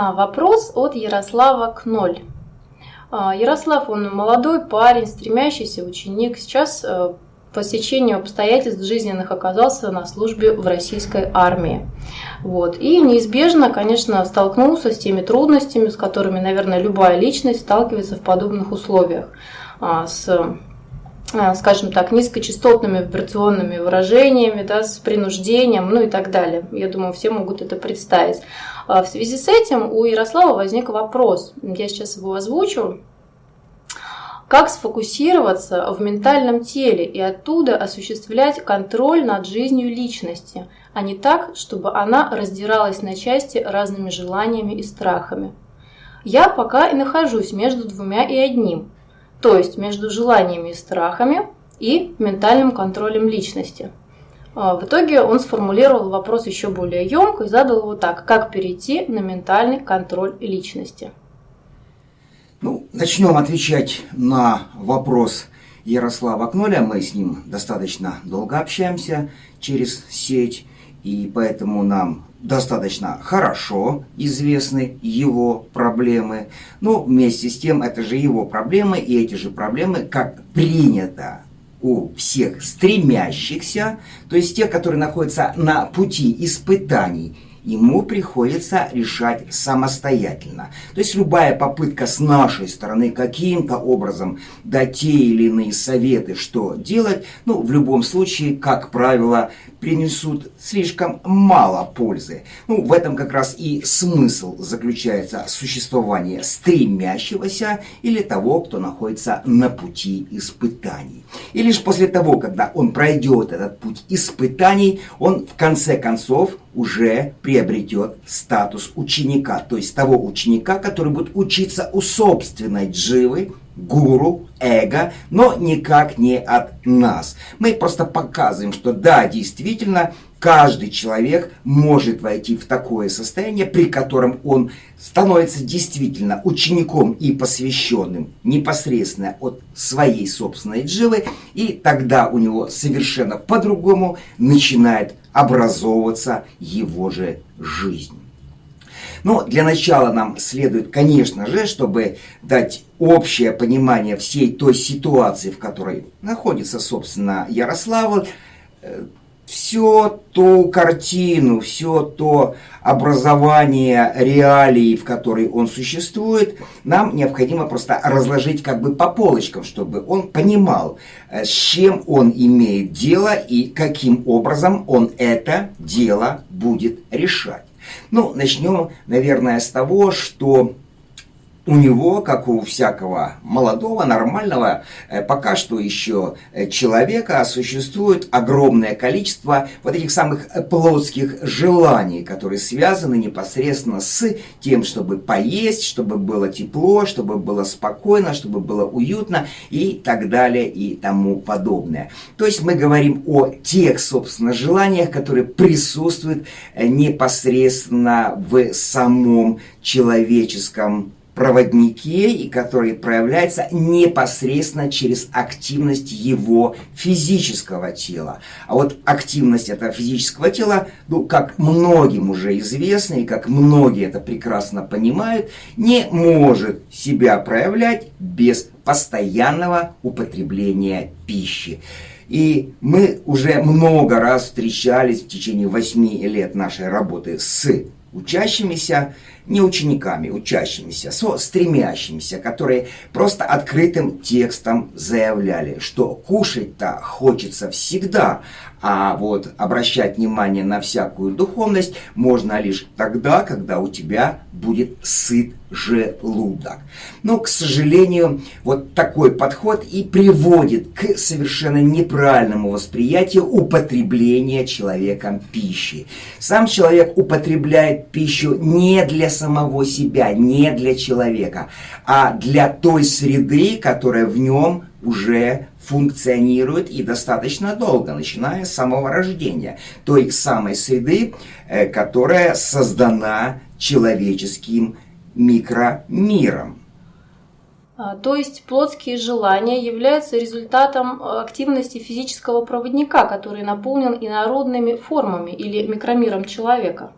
Вопрос от Ярослава Кноль. Ярослав, он молодой парень, стремящийся ученик. Сейчас по стечению обстоятельств жизненных оказался на службе в российской армии. И неизбежно, конечно, столкнулся с теми трудностями, с которыми, наверное, любая личность сталкивается в подобных условиях. Скажем так, низкочастотными вибрационными выражениями, с принуждением, и так далее. Я думаю, все могут это представить. В связи с этим у Ярослава возник вопрос, я сейчас его озвучу. Как сфокусироваться в ментальном теле и оттуда осуществлять контроль над жизнью личности, а не так, чтобы она раздиралась на части разными желаниями и страхами? Я пока и нахожусь между двумя и одним. То есть между желаниями и страхами и ментальным контролем личности. В итоге он сформулировал вопрос еще более емко и задал его так: как перейти на ментальный контроль личности? Начнем отвечать на вопрос Ярослава Кноля. Мы с ним достаточно долго общаемся через сеть, и поэтому нам достаточно хорошо известны его проблемы. Но вместе с тем, это же его проблемы, и эти же проблемы, как принято у всех стремящихся, то есть тех, которые находятся на пути испытаний, ему приходится решать самостоятельно. То есть любая попытка с нашей стороны каким-то образом дать те или иные советы, что делать, в любом случае, как правило, принесут слишком мало пользы. В этом как раз и смысл заключается существования стремящегося или того, кто находится на пути испытаний. И лишь после того, когда он пройдет этот путь испытаний, он в конце концов уже приобретет статус ученика, то есть того ученика, который будет учиться у собственной дживы, гуру, эго, но никак не от нас. Мы просто показываем, что да, действительно, каждый человек может войти в такое состояние, при котором он становится действительно учеником и посвященным непосредственно от своей собственной дживы, и тогда у него совершенно по-другому начинает образовываться его же жизнь. Но для начала нам следует, конечно же, чтобы дать общее понимание всей той ситуации, в которой находится, собственно, Ярослав, всю ту картину, все то образование реалий, в которой он существует, нам необходимо просто разложить по полочкам, чтобы он понимал, с чем он имеет дело и каким образом он это дело будет решать. Начнем, наверное, с того, что у него, как у всякого молодого, нормального, пока что еще человека, существует огромное количество этих самых плотских желаний, которые связаны непосредственно с тем, чтобы поесть, чтобы было тепло, чтобы было спокойно, чтобы было уютно и так далее и тому подобное. То есть мы говорим о тех, собственно, желаниях, которые присутствуют непосредственно в самом человеческом проводнике и который проявляется непосредственно через активность его физического тела. А активность этого физического тела, как многим уже известно и как многие это прекрасно понимают, не может себя проявлять без постоянного употребления пищи. И мы уже много раз встречались в течение 8 лет нашей работы с учащимися, не учениками, учащимися, со стремящимися, которые просто открытым текстом заявляли, что кушать-то хочется всегда, а обращать внимание на всякую духовность можно лишь тогда, когда у тебя будет сыт желудок. Но, к сожалению, такой подход и приводит к совершенно неправильному восприятию употребления человеком пищи. Сам человек употребляет пищу не для самого себя, не для человека, а для той среды, которая в нем уже функционирует и достаточно долго, начиная с самого рождения. Той самой среды, которая создана человеческим микромиром. То есть плотские желания являются результатом активности физического проводника, который наполнен инородными формами или микромиром человека.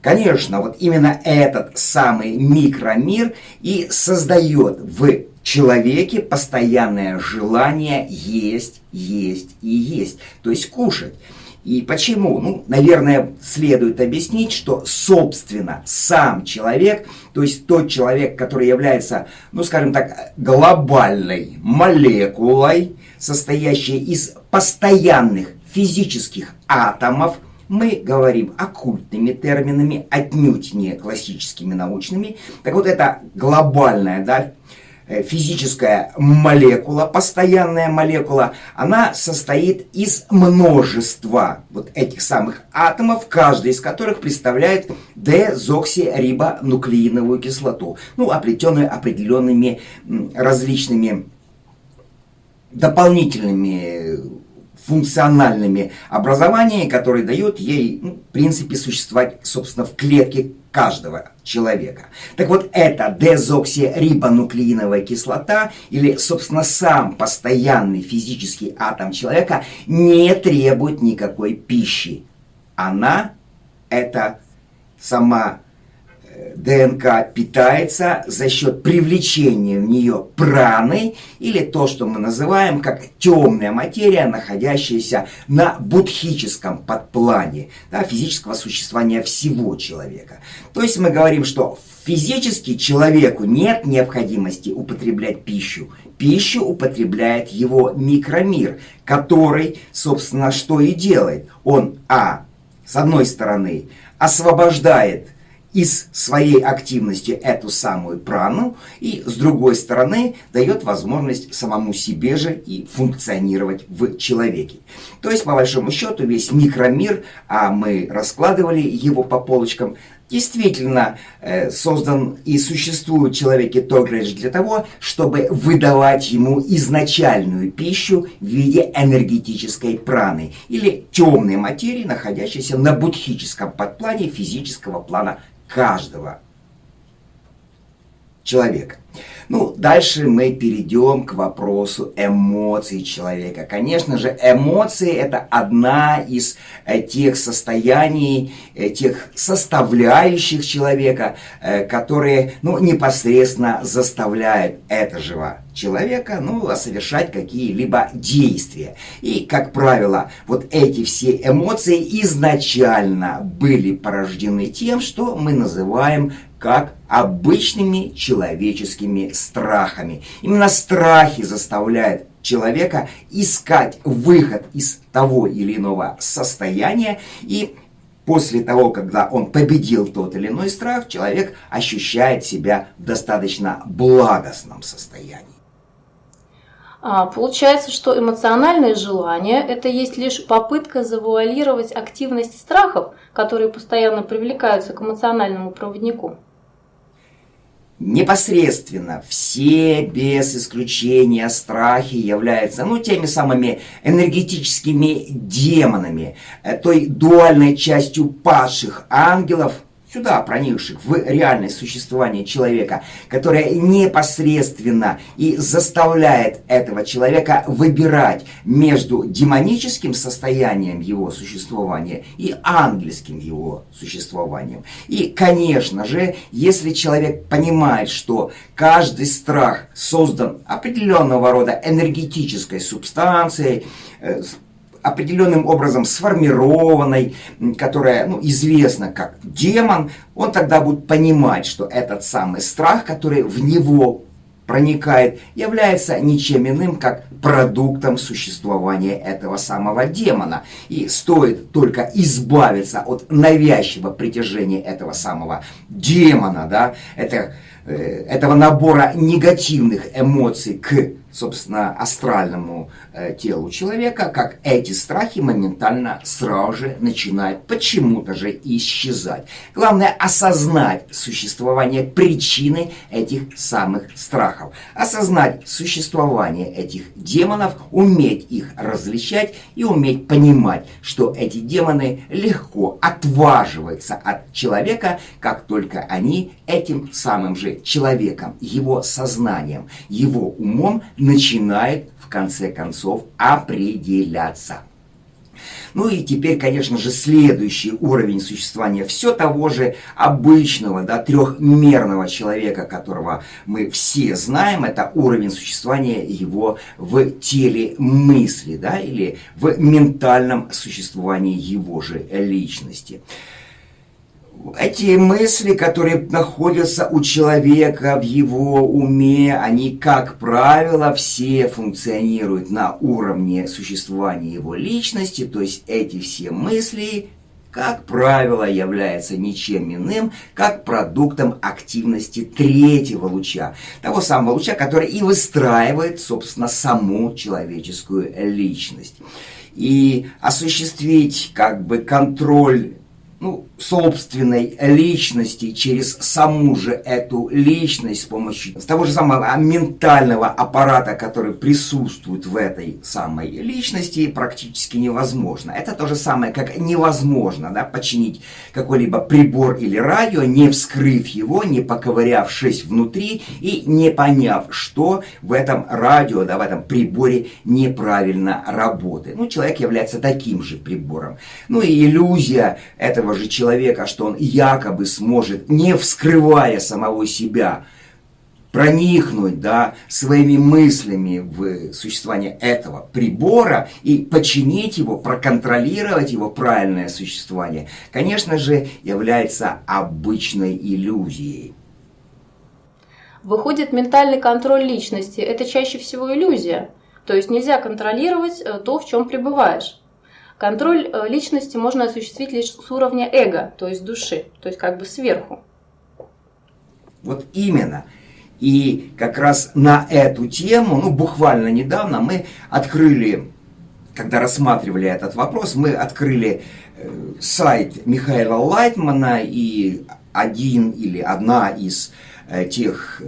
Конечно, вот именно этот самый микромир и создает в человеке постоянное желание есть, есть и есть, то есть кушать. И почему? Ну, наверное, следует объяснить, что, собственно, сам человек, то есть тот человек, который является, ну, скажем так, глобальной молекулой, состоящей из постоянных физических атомов, мы говорим оккультными терминами, отнюдь не классическими научными. Так вот, это глобальная, да, физическая молекула, постоянная молекула, она состоит из множества вот этих самых атомов, каждый из которых представляет дезоксирибонуклеиновую кислоту, ну, оплетенную определенными различными дополнительными функциональными образованиями, которые дают ей, ну, в принципе, существовать, собственно, в клетке каждого человека. Так вот, эта дезоксирибонуклеиновая кислота, или, собственно, сам постоянный физический атом человека, не требует никакой пищи. Она, это сама ДНК, питается за счет привлечения в нее праны, или то, что мы называем как темная материя, находящаяся на будхическом подплане, да, физического существования всего человека. То есть мы говорим, что физически человеку нет необходимости употреблять пищу. Пищу употребляет его микромир, который, собственно, что и делает. Он, с одной стороны, освобождает из своей активности эту самую прану, и с другой стороны дает возможность самому себе же и функционировать в человеке. То есть, по большому счету, весь микромир, а мы раскладывали его по полочкам, действительно создан и существует в человеке только лишь для того, чтобы выдавать ему изначальную пищу в виде энергетической праны или темной материи, находящейся на будхическом подплане физического плана каждого человека. Ну, дальше мы перейдем к вопросу эмоций человека. Конечно же, эмоции — это одна из тех состояний, тех составляющих человека, которые, ну, непосредственно заставляют этого человека, ну, совершать какие-либо действия. И, как правило, вот эти все эмоции изначально были порождены тем, что мы называем как обычными человеческими страхами. Именно страхи заставляют человека искать выход из того или иного состояния, и после того, когда он победил тот или иной страх, человек ощущает себя в достаточно благостном состоянии. Получается, что эмоциональное желание – это есть лишь попытка завуалировать активность страхов, которые постоянно привлекаются к эмоциональному проводнику. Непосредственно все, без исключения, страхи являются, ну, теми самыми энергетическими демонами, той дуальной частью падших ангелов, сюда проникших в реальное существование человека, которая непосредственно и заставляет этого человека выбирать между демоническим состоянием его существования и ангельским его существованием. И, конечно же, если человек понимает, что каждый страх создан определенного рода энергетической субстанцией, определенным образом сформированной, которая, ну, известна как демон, он тогда будет понимать, что этот самый страх, который в него проникает, является ничем иным, как продуктом существования этого самого демона. И стоит только избавиться от навязчивого притяжения этого самого демона, да, этого набора негативных эмоций к, собственно, астральному телу человека, как эти страхи моментально сразу же начинают почему-то же исчезать. Главное осознать существование причины этих самых страхов. Осознать существование этих демонов, уметь их различать и уметь понимать, что эти демоны легко отваживаются от человека, как только они этим самым же человеком, его сознанием, его умом начинает в конце концов определяться. Ну и теперь, конечно же, следующий уровень существования все того же обычного, да, трехмерного человека, которого мы все знаем, это уровень существования его в теле мысли, да, или в ментальном существовании его же личности. Эти мысли, которые находятся у человека в его уме, они, как правило, все функционируют на уровне существования его личности, то есть эти все мысли, как правило, являются ничем иным, как продуктом активности третьего луча, того самого луча, который и выстраивает, собственно, саму человеческую личность. И осуществить как бы контроль собственной личности через саму же эту личность с помощью того же самого ментального аппарата, который присутствует в этой самой личности, практически невозможно. Это то же самое, как невозможно, да, починить какой-либо прибор или радио, не вскрыв его, не поковырявшись внутри и не поняв, что в этом радио, да, в этом приборе неправильно работает. Человек является таким же прибором. И иллюзия этого же человека, что он якобы сможет, не вскрывая самого себя, проникнуть, да, своими мыслями в существование этого прибора и починить его, проконтролировать его правильное существование, конечно же, является обычной иллюзией. Выходит, ментальный контроль личности – это чаще всего иллюзия. То есть нельзя контролировать то, в чем пребываешь. Контроль личности можно осуществить лишь с уровня эго, то есть души, то есть как бы сверху. Вот именно. И как раз на эту тему, буквально недавно мы открыли, когда рассматривали этот вопрос, мы открыли сайт Михаила Лайтмана, и один или одна из тех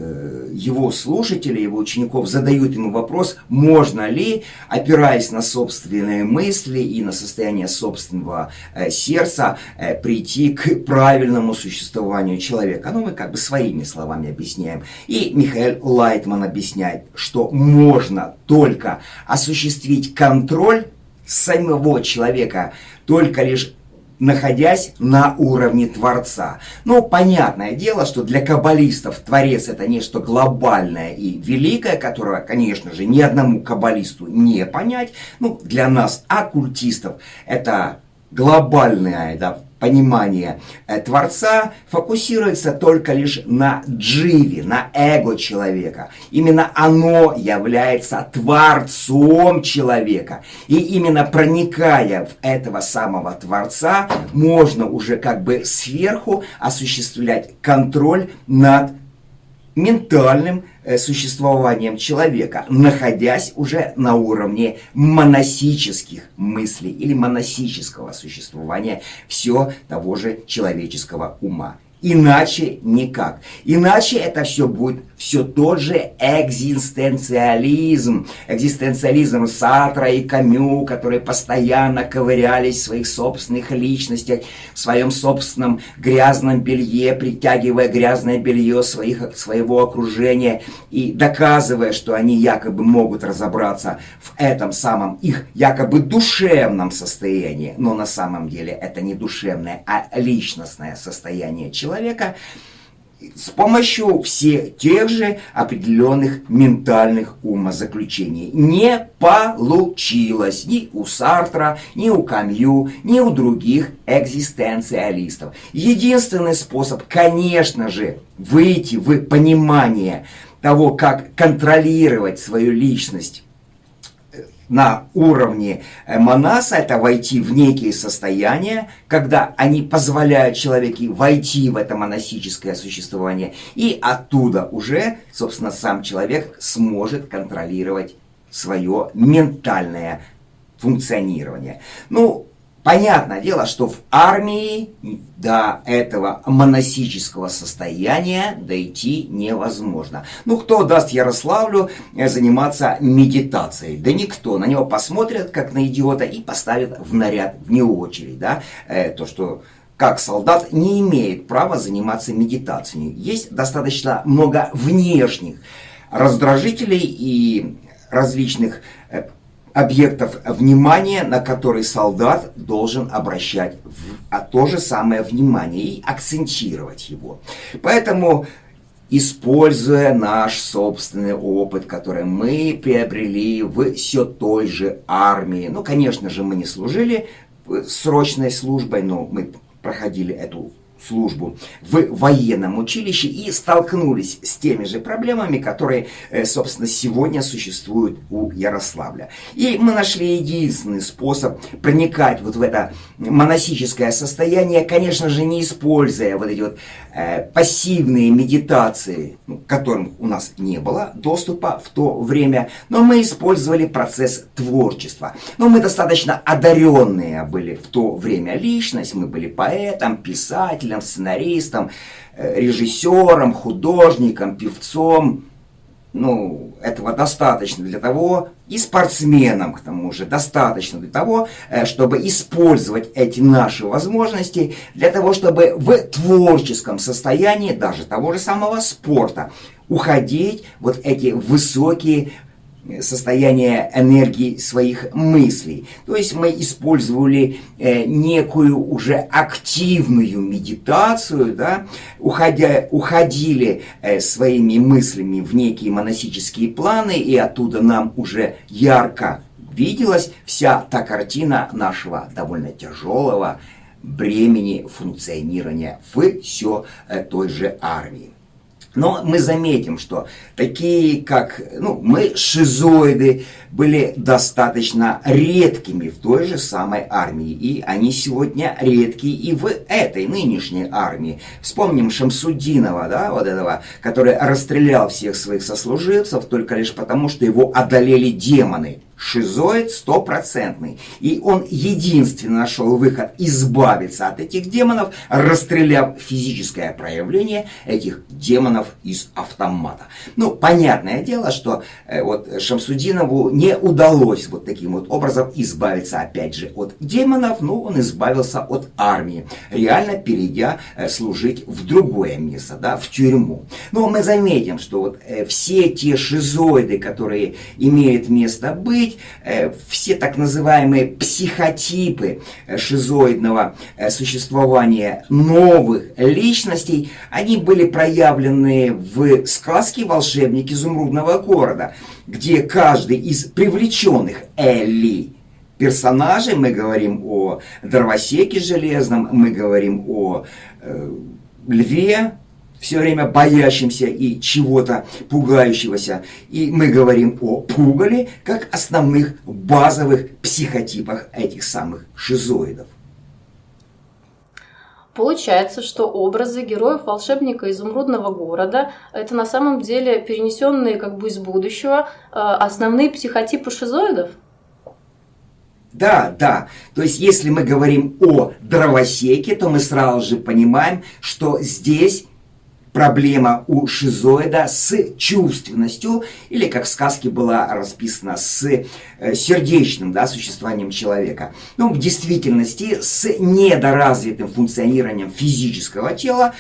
его слушателей, его учеников задают ему вопрос, можно ли, опираясь на собственные мысли и на состояние собственного сердца, прийти к правильному существованию человека. Мы как бы своими словами объясняем. И Михаил Лайтман объясняет, что можно только осуществить контроль самого человека, только лишь находясь на уровне Творца. Понятное дело, что для каббалистов Творец это нечто глобальное и великое, которого, конечно же, ни одному каббалисту не понять. Для нас, оккультистов, это глобальное, да, понимание Творца фокусируется только лишь на дживе, на эго человека. Именно оно является Творцом человека. И именно проникая в этого самого Творца, можно уже как бы сверху осуществлять контроль над ментальным существованием человека, находясь уже на уровне монасических мыслей или монасического существования все того же человеческого ума. Иначе никак. Иначе это все будет все тот же экзистенциализм. Экзистенциализм Сартра и Камю, которые постоянно ковырялись в своих собственных личностях, в своем собственном грязном белье, притягивая грязное белье своего окружения и доказывая, что они якобы могут разобраться в этом самом их якобы душевном состоянии. Но на самом деле это не душевное, а личностное состояние человека с помощью всех тех же определенных ментальных умозаключений. Не получилось ни у Сартра, ни у Камю, ни у других экзистенциалистов. Единственный способ, конечно же, выйти в понимание того, как контролировать свою личность на уровне монаса, это войти в некие состояния, когда они позволяют человеку войти в это монасическое существование, и оттуда уже, собственно, сам человек сможет контролировать свое ментальное функционирование. Понятное дело, что в армии до этого монасического состояния дойти невозможно. Кто даст Ярославлю заниматься медитацией? Да никто. На него посмотрят, как на идиота, и поставят в наряд, вне очередь. Да? То, что как солдат не имеет права заниматься медитацией. Есть достаточно много внешних раздражителей и различных объектов внимания, на которые солдат должен обращать то же самое внимание и акцентировать его. Поэтому, используя наш собственный опыт, который мы приобрели в все той же армии, ну, конечно же, мы не служили срочной службой, но мы проходили эту службу в военном училище и столкнулись с теми же проблемами, которые, собственно, сегодня существуют у Ярославля. И мы нашли единственный способ проникать вот в это монастическое состояние, конечно же, не используя вот эти вот пассивные медитации, к которым у нас не было доступа в то время, но мы использовали процесс творчества. Но мы достаточно одаренные были в то время личность, мы были поэтом, писателем, сценаристом, режиссером, художником, певцом. Ну, этого достаточно для того, и спортсменам, к тому же, достаточно для того, чтобы использовать эти наши возможности, для того, чтобы в творческом состоянии даже того же самого спорта уходить вот эти высокие состояние энергии своих мыслей. То есть мы использовали некую уже активную медитацию, да, уходили своими мыслями в некие монастические планы, и оттуда нам уже ярко виделась вся та картина нашего довольно тяжелого бремени функционирования в все той же армии. Но мы заметим, что такие, как мы, шизоиды, были достаточно редкими в той же самой армии. И они сегодня редкие и в этой нынешней армии. Вспомним Шамсудинова, да, вот этого, который расстрелял всех своих сослуживцев только лишь потому, что его одолели демоны. Шизоид стопроцентный. И он единственно нашел выход избавиться от этих демонов, расстреляв физическое проявление этих демонов из автомата. Ну, понятное дело, что вот Шамсудинову не удалось вот таким вот образом избавиться, опять же, от демонов, но он избавился от армии, реально перейдя служить в другое место, да, в тюрьму. Но мы заметим, что вот все те шизоиды, которые имеют место быть, все так называемые психотипы шизоидного существования новых личностей, они были проявлены в сказке «Волшебник изумрудного города», где каждый из привлеченных Элли персонажей, мы говорим о дровосеке железном, мы говорим о льве, все время боящимся и чего-то пугающегося. И мы говорим о пугале как основных базовых психотипах этих самых шизоидов. Получается, что образы героев волшебника изумрудного города – это на самом деле перенесенные как бы из будущего основные психотипы шизоидов? Да, да. То есть, если мы говорим о дровосеке, то мы сразу же понимаем, что здесь проблема у шизоида с чувственностью, или, как в сказке была расписана, с сердечным, да, существованием человека. Ну, в действительности, с недоразвитым функционированием физического тела,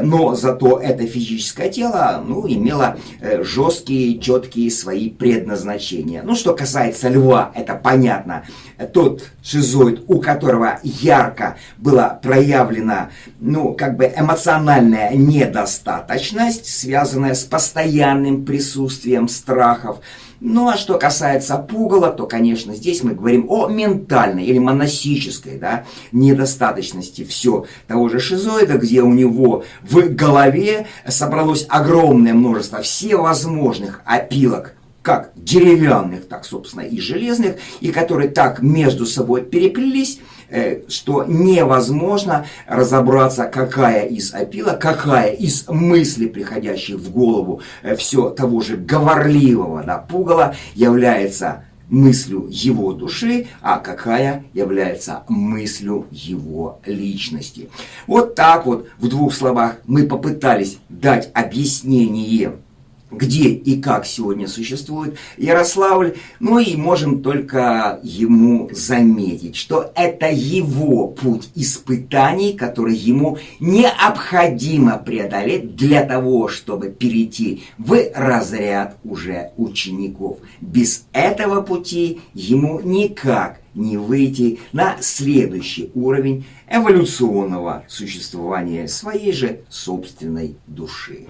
но зато это физическое тело, имело жесткие, четкие свои предназначения. Ну, что касается льва, это понятно. Тот шизоид, у которого ярко была проявлена, эмоциональная недостаточность, связанная с постоянным присутствием страхов. Ну, а что касается пугала, то, конечно, здесь мы говорим о ментальной или монастической, да, недостаточности все того же шизоида, где у него в голове собралось огромное множество всевозможных опилок, как деревянных, так, собственно, и железных, и которые так между собой переплелись, что невозможно разобраться, какая из опилок, какая из мыслей, приходящих в голову все того же говорливого, да, пугала, является мыслью его души, а какая является мыслью его личности. Вот так вот, в двух словах, мы попытались дать объяснение где и как сегодня существует Ярославль, ну и можем только ему заметить, что это его путь испытаний, который ему необходимо преодолеть для того, чтобы перейти в разряд уже учеников. Без этого пути ему никак не выйти на следующий уровень эволюционного существования своей же собственной души.